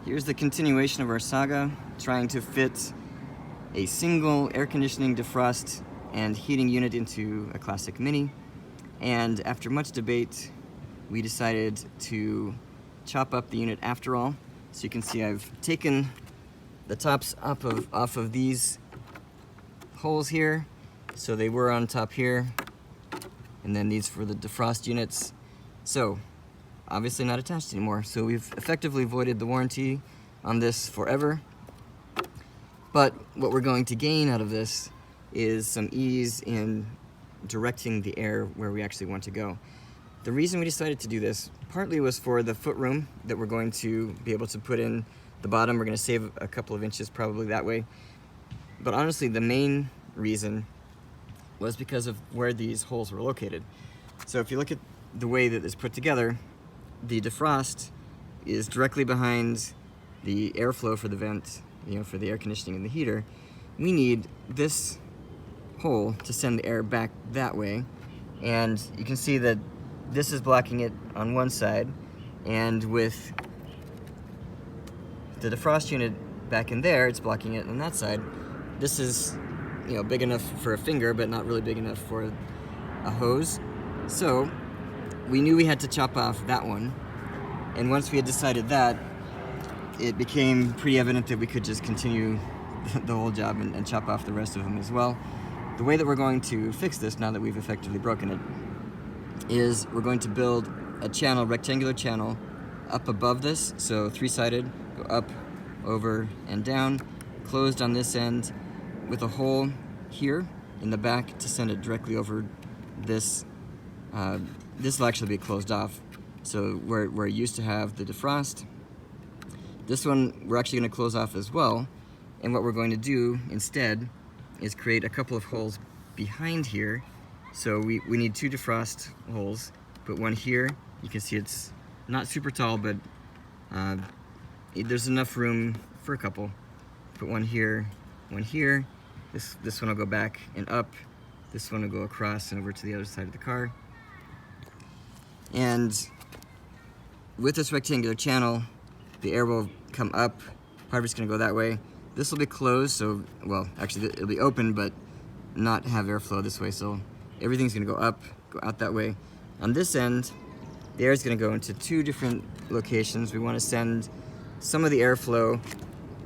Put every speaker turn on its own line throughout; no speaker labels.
Here's the continuation of our saga, trying to fit a single air conditioning, defrost, and heating unit into a classic Mini. And after much debate, we decided to chop up the unit after all. So you can see I've taken the tops off of these holes here. So they were on top here, and then these for the defrost units. So obviously not attached anymore. So we've effectively voided the warranty on this forever. But what we're going to gain out of this is some ease in directing the air where we actually want to go. The reason we decided to do this partly was for the footroom that we're going to be able to put in the bottom. We're going to save a couple of inches probably that way. But honestly, the main reason was because of where these holes were located. So if you look at the way that it's put together, the defrost is directly behind the airflow for the vent, for the air conditioning and the heater. We need this hole to send the air back that way, and you can see that this is blocking it on one side, and with the defrost unit back in there, it's blocking it on that side. This is big enough for a finger, but not really big enough for a hose. So we knew we had to chop off that one, and once we had decided that, it became pretty evident that we could just continue the whole job and chop off the rest of them as well. The way that we're going to fix this, now that we've effectively broken it, is we're going to build a channel, rectangular channel, up above this, so three-sided, go up, over, and down, closed on this end, with a hole here in the back to send it directly over this. This will actually be closed off, so where it used to have the defrost, this one we're actually going to close off as well. And what we're going to do instead is create a couple of holes behind here. So we need two defrost holes, but one here. You can see it's not super tall, but there's enough room for a couple. Put one here, one here. This one will go back and up. This one will go across and over to the other side of the car. And with this rectangular channel, the air will come up. Part of it's going to go that way. This will be closed, so, well, actually it'll be open, but not have airflow this way. So everything's going to go up, go out that way. On this end, the air is going to go into two different locations. We want to send some of the airflow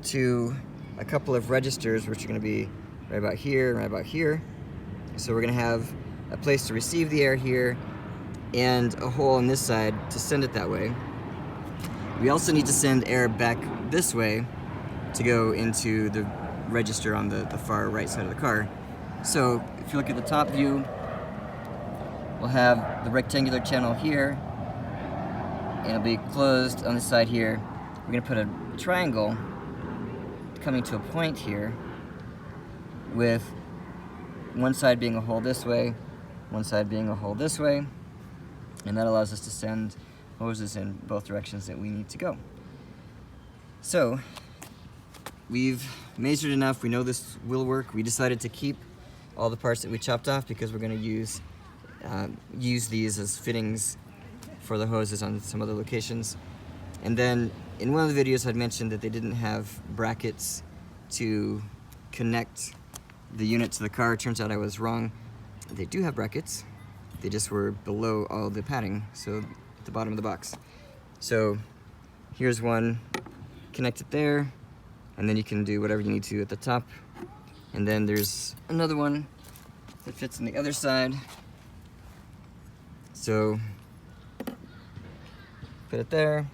to a couple of registers, which are going to be right about here and right about here. So we're going to have a place to receive the air here and a hole on this side to send it that way. We also need to send air back this way to go into the register on the far right side of the car. So if you look at the top view, we'll have the rectangular channel here, and it'll be closed on the side here. We're going to put a triangle coming to a point here, with one side being a hole this way, one side being a hole this way, and that allows us to send hoses in both directions that we need to go. So we've measured enough, we know this will work. We decided to keep all the parts that we chopped off because we're going to use these as fittings for the hoses on some other locations. And then in one of the videos I'd mentioned that they didn't have brackets to connect the unit to the car. It turns out I was wrong. They do have brackets. They just were below all the padding, so at the bottom of the box. So here's one, connect it there, and then you can do whatever you need to at the top. And then there's another one that fits on the other side. So put it there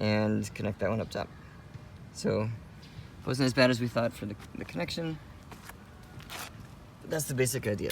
and connect that one up top. So it wasn't as bad as we thought for the connection, but that's the basic idea.